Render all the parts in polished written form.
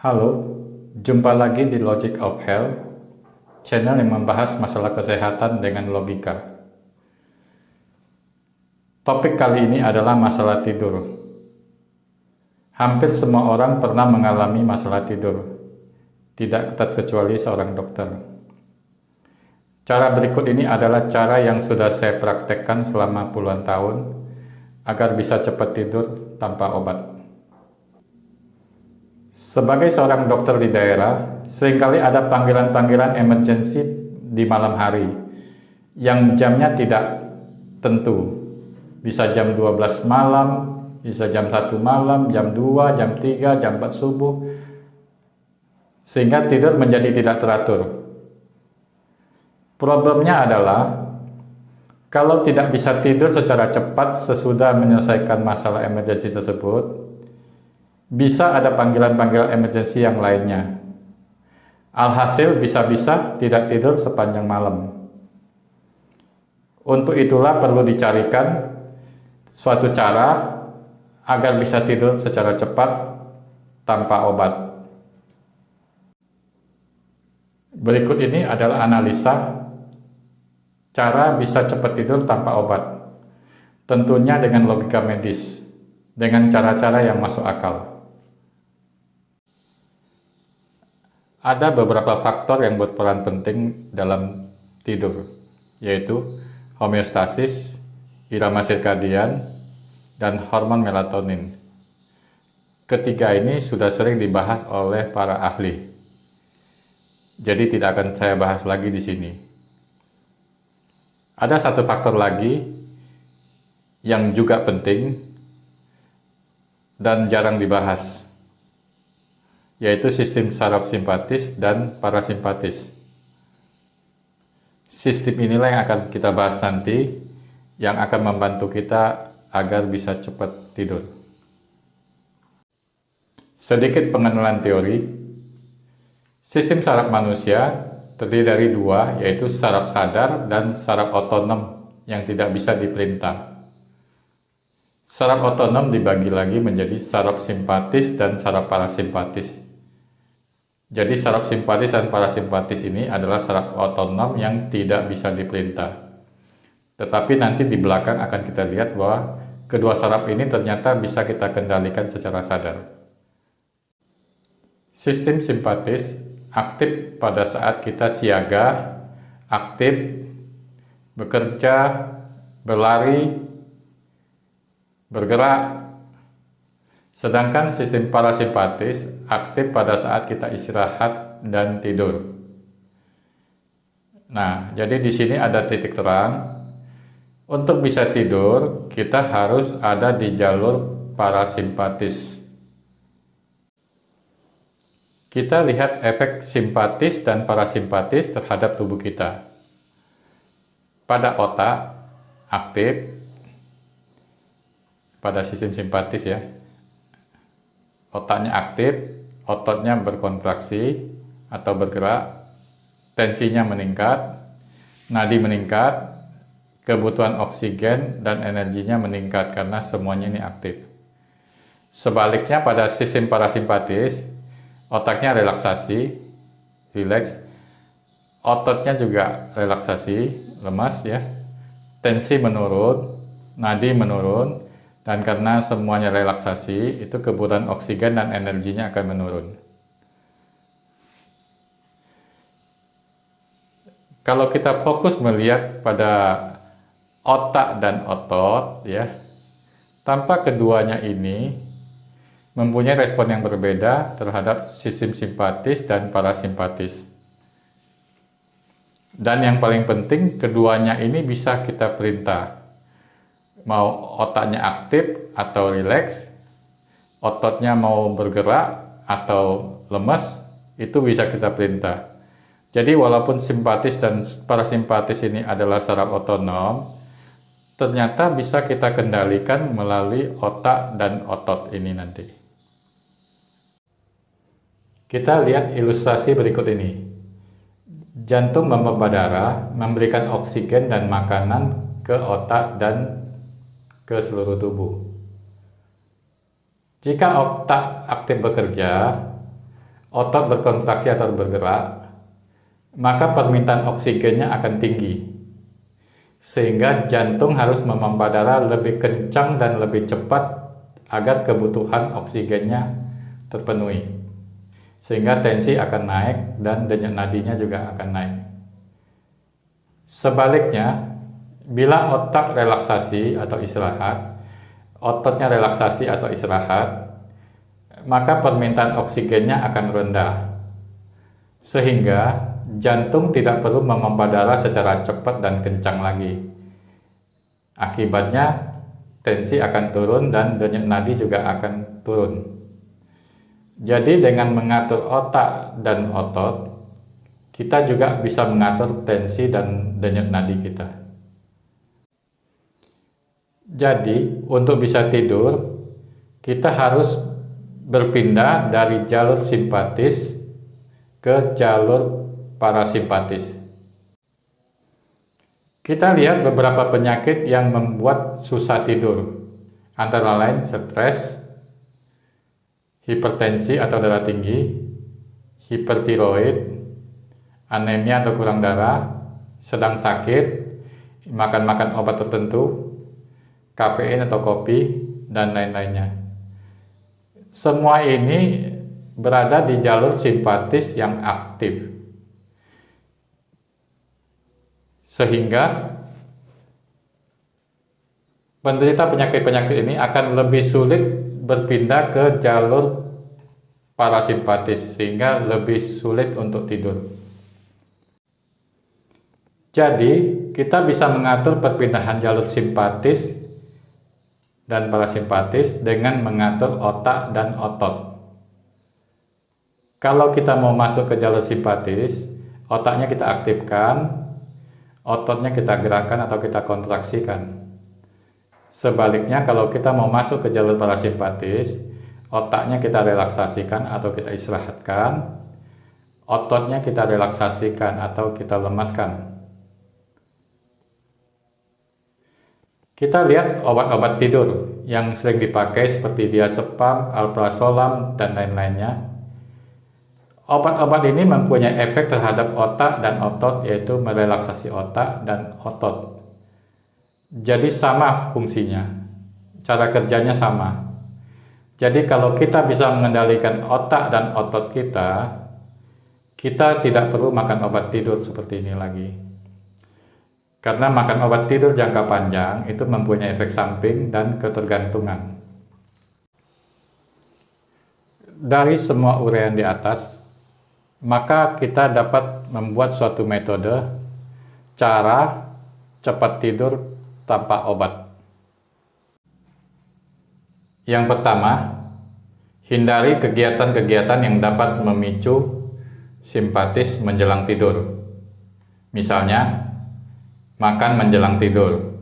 Halo, jumpa lagi di Logic of Health, channel yang membahas masalah kesehatan dengan logika. Topik kali ini adalah masalah tidur. Hampir semua orang pernah mengalami masalah tidur, tidak terkecuali seorang dokter. Cara berikut ini adalah cara yang sudah saya praktekkan selama puluhan tahun agar bisa cepat tidur tanpa obat. Sebagai seorang dokter di daerah, seringkali ada panggilan-panggilan emergensi di malam hari yang jamnya tidak tentu. Bisa jam 12 malam, bisa jam 1 malam, jam 2, jam 3, jam 4 subuh. Sehingga tidur menjadi tidak teratur. Problemnya adalah kalau tidak bisa tidur secara cepat sesudah menyelesaikan masalah emergensi tersebut, bisa ada panggilan-panggilan emergensi yang lainnya. Alhasil bisa-bisa tidak tidur sepanjang malam. Untuk itulah perlu dicarikan suatu cara agar bisa tidur secara cepat tanpa obat. Berikut ini adalah analisa cara bisa cepat tidur tanpa obat. Tentunya dengan logika medis, dengan cara-cara yang masuk akal. Ada beberapa faktor yang berperan penting dalam tidur, yaitu homeostasis, irama sirkadian, dan hormon melatonin. Ketiga ini sudah sering dibahas oleh para ahli, jadi tidak akan saya bahas lagi di sini. Ada satu faktor lagi yang juga penting dan jarang dibahas, yaitu sistem saraf simpatis dan parasimpatis. Sistem inilah yang akan kita bahas nanti, yang akan membantu kita agar bisa cepat tidur. Sedikit pengenalan teori. Sistem saraf manusia terdiri dari dua, yaitu saraf sadar dan saraf otonom yang tidak bisa diperintah. Saraf otonom dibagi lagi menjadi saraf simpatis dan saraf parasimpatis. Jadi saraf simpatis dan parasimpatis ini adalah saraf otonom yang tidak bisa diperintah. Tetapi nanti di belakang akan kita lihat bahwa kedua saraf ini ternyata bisa kita kendalikan secara sadar. Sistem simpatis aktif pada saat kita siaga, aktif, bekerja, berlari, bergerak. Sedangkan sistem parasimpatis aktif pada saat kita istirahat dan tidur. Nah, jadi di sini ada titik terang. Untuk bisa tidur, kita harus ada di jalur parasimpatis. Kita lihat efek simpatis dan parasimpatis terhadap tubuh kita. Pada otak, aktif. Pada sistem simpatis ya. Otaknya aktif, ototnya berkontraksi atau bergerak, tensinya meningkat, nadi meningkat, kebutuhan oksigen dan energinya meningkat karena semuanya ini aktif. Sebaliknya pada sistem parasimpatis, otaknya relaksasi, rileks, ototnya juga relaksasi, lemas ya, tensi menurun, nadi menurun. Dan karena semuanya relaksasi, itu kebutuhan oksigen dan energinya akan menurun. Kalau kita fokus melihat pada otak dan otot, ya, tampak keduanya ini mempunyai respon yang berbeda terhadap sistem simpatis dan parasimpatis. Dan yang paling penting, keduanya ini bisa kita perintah. Mau otaknya aktif atau rileks, ototnya mau bergerak atau lemes, itu bisa kita perintah. Jadi walaupun simpatis dan parasimpatis ini adalah saraf otonom, ternyata bisa kita kendalikan melalui otak dan otot ini nanti. Kita lihat ilustrasi berikut ini. Jantung memompa darah, memberikan oksigen dan makanan ke otak dan ke seluruh tubuh. Jika otak aktif bekerja, otot berkontraksi atau bergerak, maka permintaan oksigennya akan tinggi, sehingga jantung harus memompa darah lebih kencang dan lebih cepat agar kebutuhan oksigennya terpenuhi, sehingga tensi akan naik dan denyut nadinya juga akan naik. Sebaliknya, bila otak relaksasi atau istirahat, ototnya relaksasi atau istirahat, maka permintaan oksigennya akan rendah, sehingga jantung tidak perlu memompa darah secara cepat dan kencang lagi. Akibatnya, tensi akan turun dan denyut nadi juga akan turun. Jadi dengan mengatur otak dan otot, kita juga bisa mengatur tensi dan denyut nadi kita. Jadi, untuk bisa tidur, kita harus berpindah dari jalur simpatis ke jalur parasimpatis. Kita lihat beberapa penyakit yang membuat susah tidur, antara lain stres, hipertensi atau darah tinggi, hipertiroid, anemia atau kurang darah, sedang sakit, makan obat tertentu, kafein atau kopi, dan lain-lainnya. Semua ini berada di jalur simpatis yang aktif, sehingga penderita penyakit-penyakit ini akan lebih sulit berpindah ke jalur parasimpatis, sehingga lebih sulit untuk tidur. Jadi, kita bisa mengatur perpindahan jalur simpatis dan parasimpatis dengan mengatur otak dan otot. Kalau kita mau masuk ke jalur simpatis, otaknya kita aktifkan, ototnya kita gerakkan atau kita kontraksikan. Sebaliknya, kalau kita mau masuk ke jalur parasimpatis, otaknya kita relaksasikan atau kita istirahatkan, ototnya kita relaksasikan atau kita lemaskan. Kita lihat obat-obat tidur yang sering dipakai seperti diazepam, alprazolam, dan lain-lainnya. Obat-obat ini mempunyai efek terhadap otak dan otot, yaitu merelaksasi otak dan otot. Jadi sama fungsinya, cara kerjanya sama. Jadi kalau kita bisa mengendalikan otak dan otot kita, kita tidak perlu makan obat tidur seperti ini lagi. Karena makan obat tidur jangka panjang itu mempunyai efek samping dan ketergantungan. Dari semua uraian di atas, maka kita dapat membuat suatu metode cara cepat tidur tanpa obat. Yang pertama, hindari kegiatan-kegiatan yang dapat memicu simpatis menjelang tidur. Misalnya, makan menjelang tidur.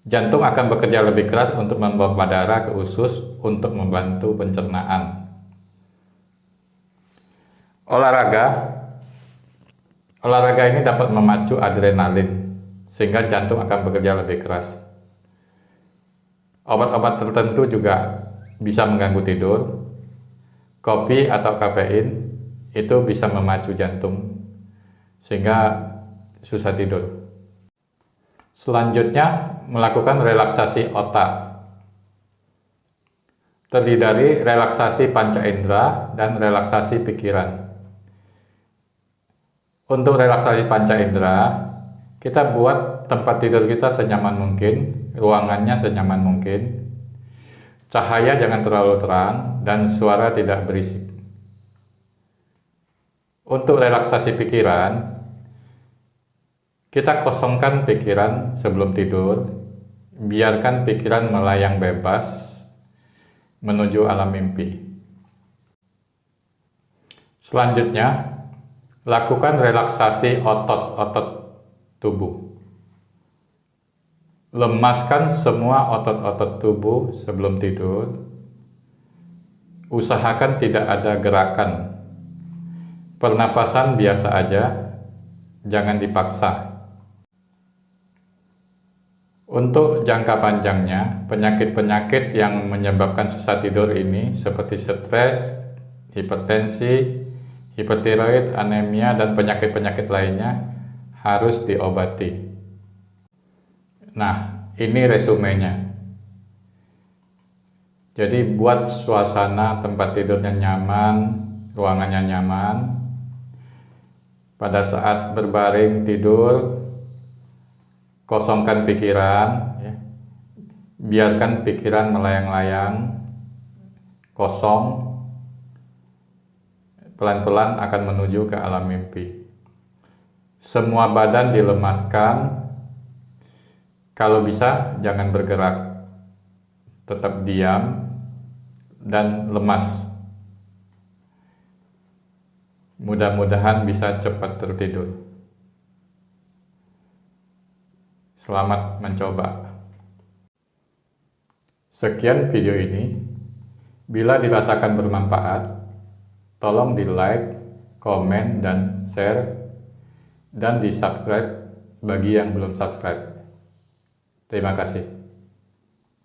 Jantung akan bekerja lebih keras untuk memompa darah ke usus untuk membantu pencernaan. Olahraga ini dapat memacu adrenalin, sehingga jantung akan bekerja lebih keras. Obat-obat tertentu juga bisa mengganggu tidur. Kopi atau kafein itu bisa memacu jantung, sehingga susah tidur. Selanjutnya, melakukan relaksasi otak. Terdiri dari relaksasi panca indera dan relaksasi pikiran. Untuk relaksasi panca indera, kita buat tempat tidur kita senyaman mungkin, ruangannya senyaman mungkin, cahaya jangan terlalu terang, dan suara tidak berisik. Untuk relaksasi pikiran, kita kosongkan pikiran sebelum tidur, biarkan pikiran melayang bebas menuju alam mimpi. Selanjutnya, lakukan relaksasi otot-otot tubuh. Lemaskan semua otot-otot tubuh sebelum tidur. Usahakan tidak ada gerakan. Pernapasan biasa aja, jangan dipaksa. Untuk jangka panjangnya, penyakit-penyakit yang menyebabkan susah tidur ini seperti stres, hipertensi, hipertiroid, anemia, dan penyakit-penyakit lainnya harus diobati. Nah, ini resumenya. Jadi buat suasana tempat tidurnya nyaman, ruangannya nyaman. Pada saat berbaring tidur, kosongkan pikiran, ya. Biarkan pikiran melayang-layang, kosong, pelan-pelan akan menuju ke alam mimpi. Semua badan dilemaskan, kalau bisa jangan bergerak, tetap diam dan lemas. Mudah-mudahan bisa cepat tertidur. Selamat mencoba. Sekian video ini. Bila dirasakan bermanfaat, tolong di like, komen, dan share, dan di subscribe bagi yang belum subscribe. Terima kasih.